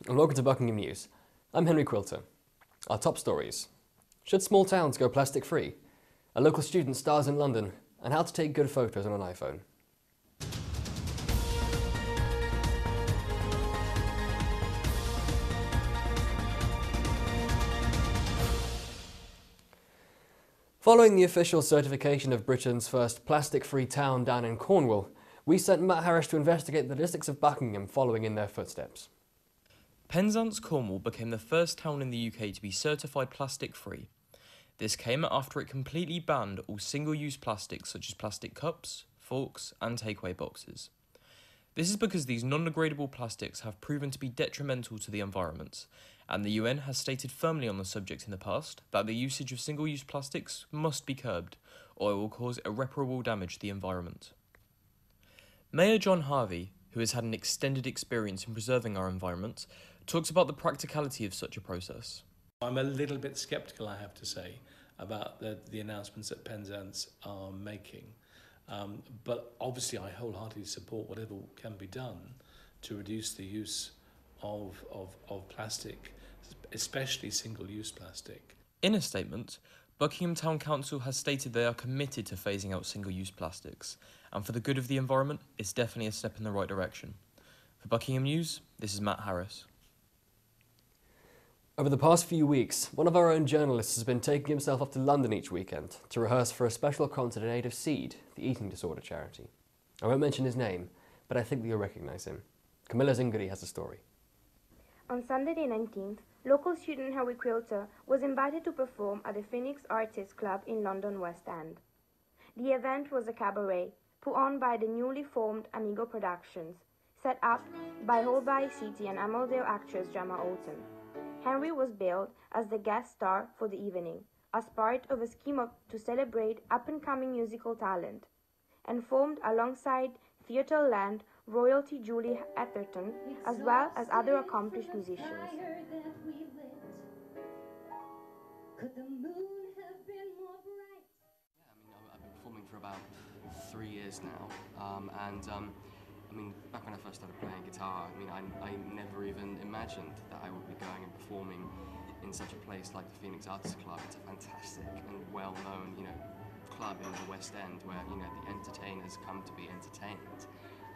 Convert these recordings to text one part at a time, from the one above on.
and welcome to Buckingham News. I'm Henry Quilter. Our top stories. Should small towns go plastic free? A local student stars in London, and how to take good photos on an iPhone. Following the official certification of Britain's first plastic-free town down in Cornwall, we sent Matt Harris to investigate the districts of Buckingham following in their footsteps. Penzance, Cornwall became the first town in the UK to be certified plastic-free. This came after it completely banned all single-use plastics such as plastic cups, forks and takeaway boxes. This is because these non-degradable plastics have proven to be detrimental to the environment, and the UN has stated firmly on the subject in the past that the usage of single-use plastics must be curbed, or it will cause irreparable damage to the environment. Mayor John Harvey, who has had an extended experience in preserving our environment, talks about the practicality of such a process. I'm a little bit sceptical, I have to say, about the announcements that Penzance are making. But obviously I wholeheartedly support whatever can be done to reduce the use of plastic, especially single-use plastic. In a statement, Buckingham Town Council has stated they are committed to phasing out single-use plastics, and for the good of the environment, it's definitely a step in the right direction. For Buckingham News, this is Matt Harris. Over the past few weeks, one of our own journalists has been taking himself up to London each weekend to rehearse for a special concert in aid of SEED, the eating disorder charity. I won't mention his name, but I think that you'll recognise him. Camilla Zingari has a story. On Sunday the 19th, local student Henry Quilter was invited to perform at the Phoenix Artists Club in London West End. The event was a cabaret put on by the newly formed Amigo Productions, set up by Holby City and Ameldale actress Gemma Alton. Henry was billed as the guest star for the evening, as part of a scheme to celebrate up-and-coming musical talent, and formed alongside Theatreland royalty Julie Atherton, as well as other accomplished musicians. Could the moon have been more bright? I've been performing for about 3 years now, back when I first started playing guitar, I never even imagined that I would be going and performing in such a place like the Phoenix Artists Club. It's a fantastic and well-known, club in the West End where, the entertainers come to be entertained.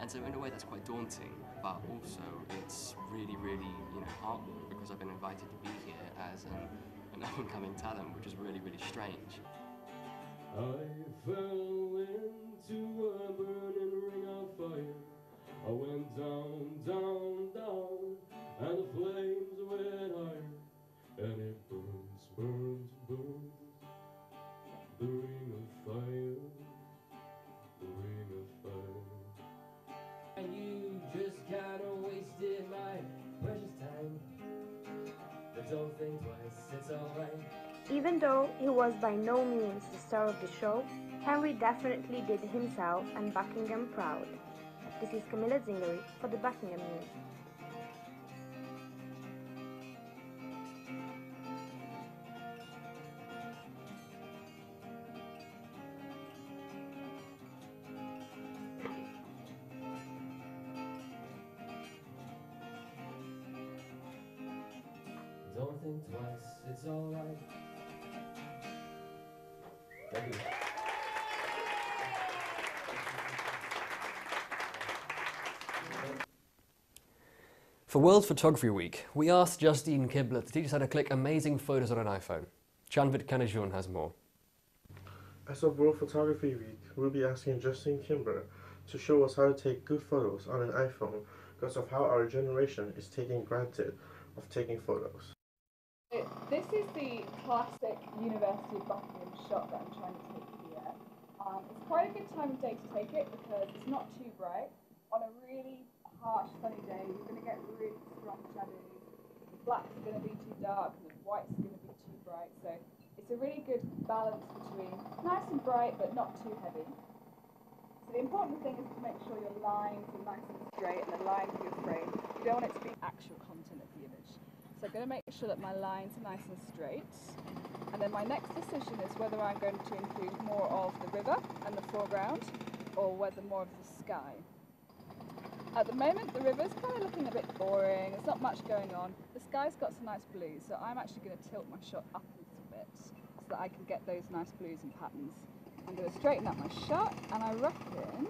And so in a way that's quite daunting, but also it's really, really, heartening because I've been invited to be here as an up-and-coming talent, which is really, really strange. I fell into a burning ring of fire. I went down, down, down, and the flames went higher, and it burns, burns, burns, the ring of fire, the ring of fire. And you just kinda wasted my precious time, but don't think twice, it's alright. Even though he was by no means the star of the show, Henry definitely did himself and Buckingham proud. This is Camilla Zingari for the Buckingham News. Don't think twice, it's alright. Thank you. For World Photography Week, we asked Justine Kibler to teach us how to click amazing photos on an iPhone. Chanvit Kanajun has more. As of World Photography Week, we'll be asking Justine Kibler to show us how to take good photos on an iPhone because of how our generation is taking granted of taking photos. This is the classic University of Buckingham shot that I'm trying to take here. It's quite a good time of day to take it because it's not too bright. On a really harsh sunny day, you're going to get really strong shadows. The blacks are going to be too dark and the whites are going to be too bright. So it's a really good balance between nice and bright but not too heavy. So the important thing is to make sure your lines are nice and straight and aligned with your frame. You don't want it to be actual content of the image. So I'm going to make sure that my lines are nice and straight. And then my next decision is whether I'm going to include more of the river and the foreground or whether more of the sky. At the moment, the river's kind of looking a bit boring. There's not much going on. The sky's got some nice blues, so I'm actually going to tilt my shot up a little bit so that I can get those nice blues and patterns. I'm going to straighten up my shot, and I reckon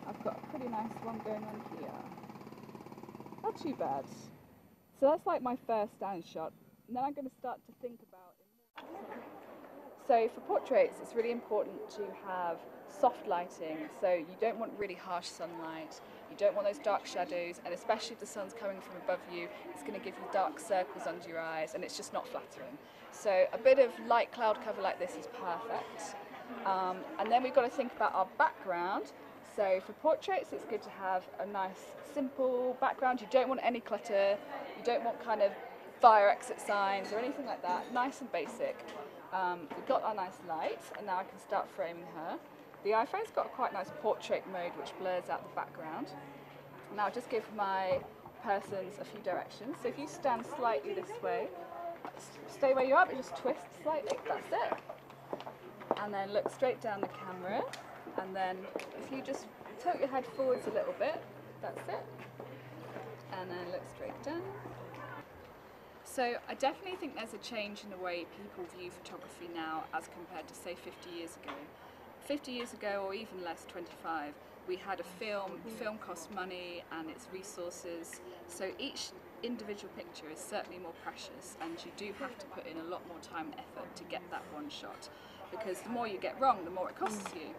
I've got a pretty nice one going on here. Not too bad. So that's like my first down shot, and then I'm going to start to think about it more. So for portraits, it's really important to have soft lighting, so you don't want really harsh sunlight, you don't want those dark shadows, and especially if the sun's coming from above you, it's going to give you dark circles under your eyes, and it's just not flattering. So a bit of light cloud cover like this is perfect. And then we've got to think about our background. So for portraits, it's good to have a nice, simple background. You don't want any clutter, you don't want kind of fire exit signs or anything like that, nice and basic. We've got our nice light, and now I can start framing her. The iPhone's got a quite nice portrait mode which blurs out the background. Now I'll just give my persons a few directions. So if you stand slightly this way, stay where you are, but just twist slightly, that's it. And then look straight down the camera, and then if you just tilt your head forwards a little bit, that's it. And then look straight down. So I definitely think there's a change in the way people view photography now as compared to say 50 years ago. 50 years ago, or even less, 25, we had a film cost money and its resources, so each individual picture is certainly more precious, and you do have to put in a lot more time and effort to get that one shot, because the more you get wrong, the more it costs you.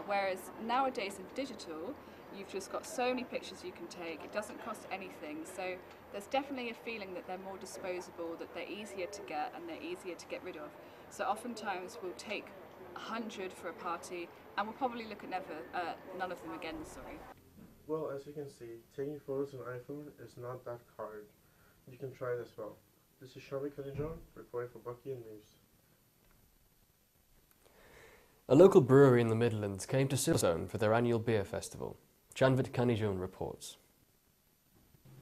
Whereas nowadays in digital, you've just got so many pictures you can take, it doesn't cost anything, so there's definitely a feeling that they're more disposable, that they're easier to get and they're easier to get rid of. So oftentimes we'll take 100 for a party, and we'll probably look at none of them again, sorry. Well, as you can see, taking photos on iPhone is not that hard. You can try it as well. This is Shami Kanijan, reporting for Buckingham News. A local brewery in the Midlands came to Silverstone for their annual beer festival. Janvit Kanijan reports.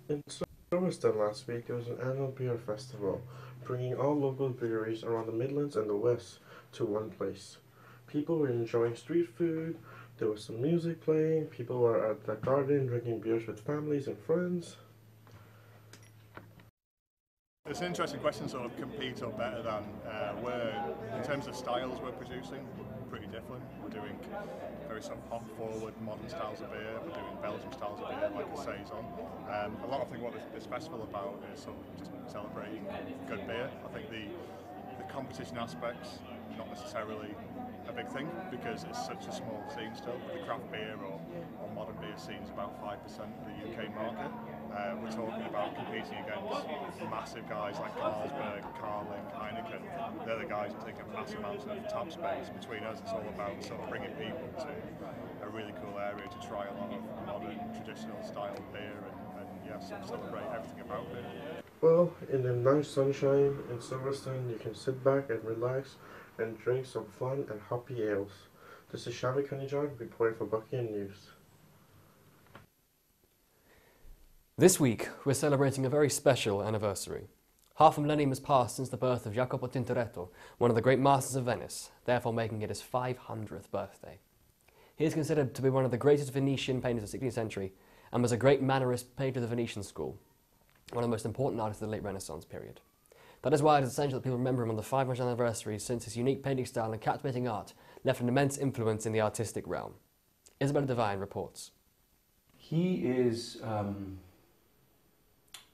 In Silverstone last week, there was an annual beer festival, bringing all local breweries around the Midlands and the West to one place. People were enjoying street food, there was some music playing, people were at the garden drinking beers with families and friends. It's an interesting question, sort of compete or better than. In terms of styles we're producing, pretty different. We're doing very sort of hop-forward, modern styles of beer. We're doing Belgian styles of beer, like a saison. A lot of what this festival is about is sort of just celebrating good beer. I think the competition aspects, not necessarily a big thing, because it's such a small scene still. The craft beer or modern beer scene is about 5% of the UK market. We're talking about competing against massive guys like Carlsberg, Carling, Heineken. They're the guys that take up massive amounts of tab space. Between us, it's all about sort of bringing people to a really cool area to try a lot of modern, traditional style beer and yeah, sort of celebrate everything about it. Well, in the nice sunshine in Silverstone, you can sit back and relax and drink some fun and hoppy ales. This is Shami Kanijan, reporting for Buckingham News. This week, we're celebrating a very special anniversary. Half a millennium has passed since the birth of Jacopo Tintoretto, one of the great masters of Venice, therefore making it his 500th birthday. He is considered to be one of the greatest Venetian painters of the 16th century, and was a great mannerist painter of the Venetian school, one of the most important artists of the late Renaissance period. That is why it is essential that people remember him on the 500th anniversary, since his unique painting style and captivating art left an immense influence in the artistic realm. Isabella Devine reports. He is...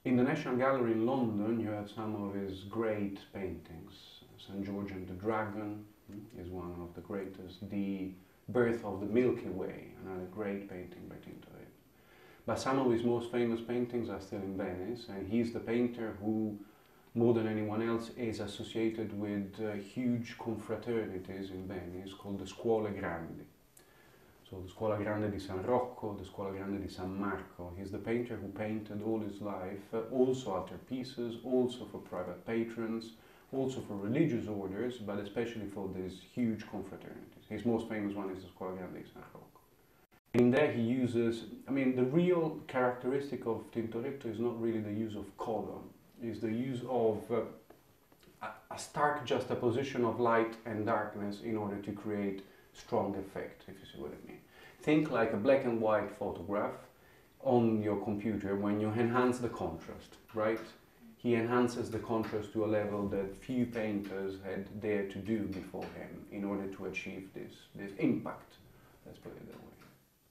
in the National Gallery in London, you have some of his great paintings. St. George and the Dragon is one of the greatest. The Birth of the Milky Way, another great painting by Tintoretto. But some of his most famous paintings are still in Venice, and he's the painter who, more than anyone else, is associated with huge confraternities in Venice called the Scuole Grandi. So the Scuola Grande di San Rocco, the Scuola Grande di San Marco. He's the painter who painted all his life, also altarpieces, also for private patrons, also for religious orders, but especially for these huge confraternities. His most famous one is the Scuola Grande di San Rocco. In there he uses, the real characteristic of Tintoretto is not really the use of color, it's the use of a stark juxtaposition of light and darkness in order to create strong effect, if you see what I mean. Think like a black and white photograph, on your computer when you enhance the contrast, right? He enhances the contrast to a level that few painters had dared to do before him in order to achieve this impact, let's put it that way.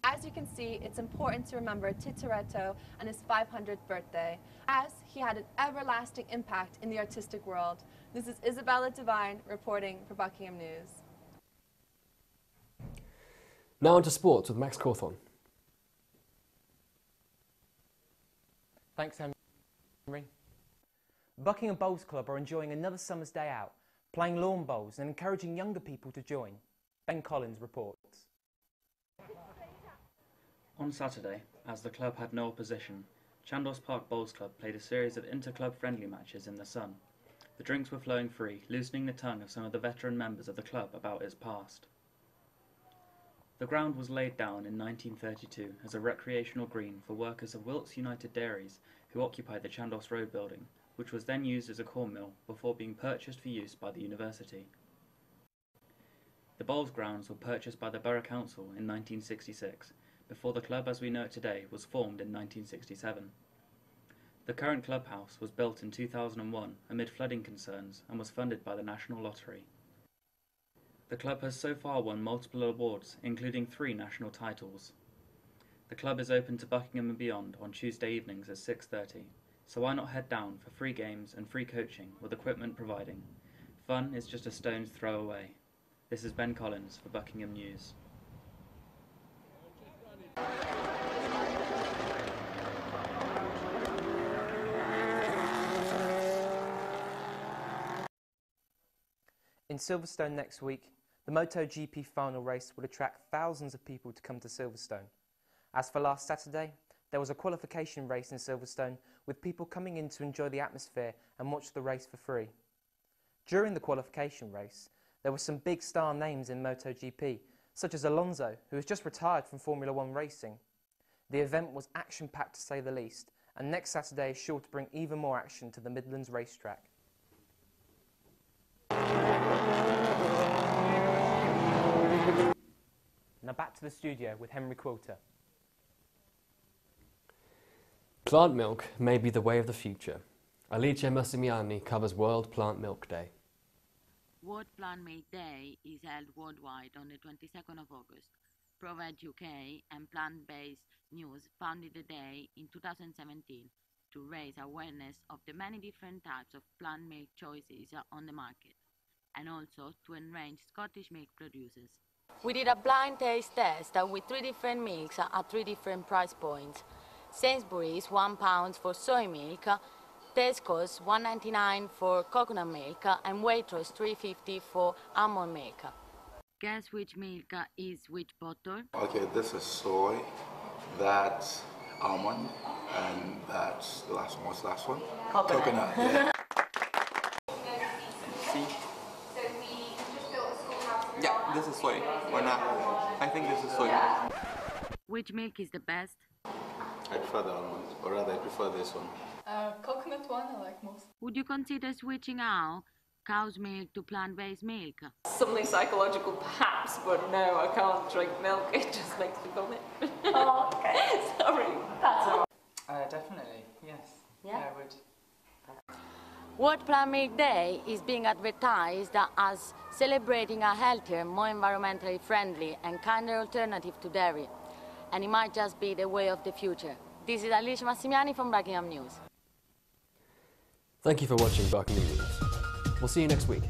As you can see, it's important to remember Tintoretto and his 500th birthday, as he had an everlasting impact in the artistic world. This is Isabella Devine reporting for Buckingham News. Now on to sports with Max Cawthorne. Thanks, Henry. Buckingham Bowls Club are enjoying another summer's day out, playing lawn bowls and encouraging younger people to join. Ben Collins reports. On Saturday, as the club had no opposition, Chandos Park Bowls Club played a series of inter-club friendly matches in the sun. The drinks were flowing free, loosening the tongue of some of the veteran members of the club about its past. The ground was laid down in 1932 as a recreational green for workers of Wilkes United Dairies who occupied the Chandos Road building, which was then used as a corn mill before being purchased for use by the university. The bowls grounds were purchased by the Borough Council in 1966, before the club as we know it today was formed in 1967. The current clubhouse was built in 2001 amid flooding concerns and was funded by the National Lottery. The club has so far won multiple awards, including 3 national titles. The club is open to Buckingham and beyond on Tuesday evenings at 6:30, so why not head down for free games and free coaching with equipment providing. Fun is just a stone's throw away. This is Ben Collins for Buckingham News. In Silverstone next week, the MotoGP final race will attract thousands of people to come to Silverstone. As for last Saturday, there was a qualification race in Silverstone with people coming in to enjoy the atmosphere and watch the race for free. During the qualification race, there were some big star names in MotoGP, such as Alonso, who has just retired from Formula One racing. The event was action-packed to say the least, and next Saturday is sure to bring even more action to the Midlands racetrack. Now back to the studio with Henry Quilter. Plant milk may be the way of the future. Alice Massimiani covers World Plant Milk Day. World Plant Milk Day is held worldwide on the 22nd of August. Provide UK and Plant-Based News founded the day in 2017 to raise awareness of the many different types of plant milk choices on the market, and also to enrich Scottish milk producers. We did a blind taste test with 3 different milks at 3 different price points. Sainsbury's £1 for soy milk, Tesco's $1.99 for coconut milk, and Waitrose $3.50 for almond milk. Guess which milk is which bottle? Okay, this is soy, that's almond, and that's the last one. What's the last one? Coconut. Yeah. Yeah, this is soy. Or not? I think this is soy. Which milk is the best? I prefer the almond, or rather I prefer this one. Coconut one I like most. Would you consider switching out cow's milk to plant-based milk? Something psychological perhaps, but no, I can't drink milk. It just makes me vomit. Oh, okay. Sorry. That's all right. Definitely, yes. Yeah? I would. World Plant Milk Day is being advertised as celebrating a healthier, more environmentally friendly and kinder alternative to dairy. And it might just be the way of the future. This is Alice Massimiani from Buckingham News. Thank you for watching Buckingham News. We'll see you next week.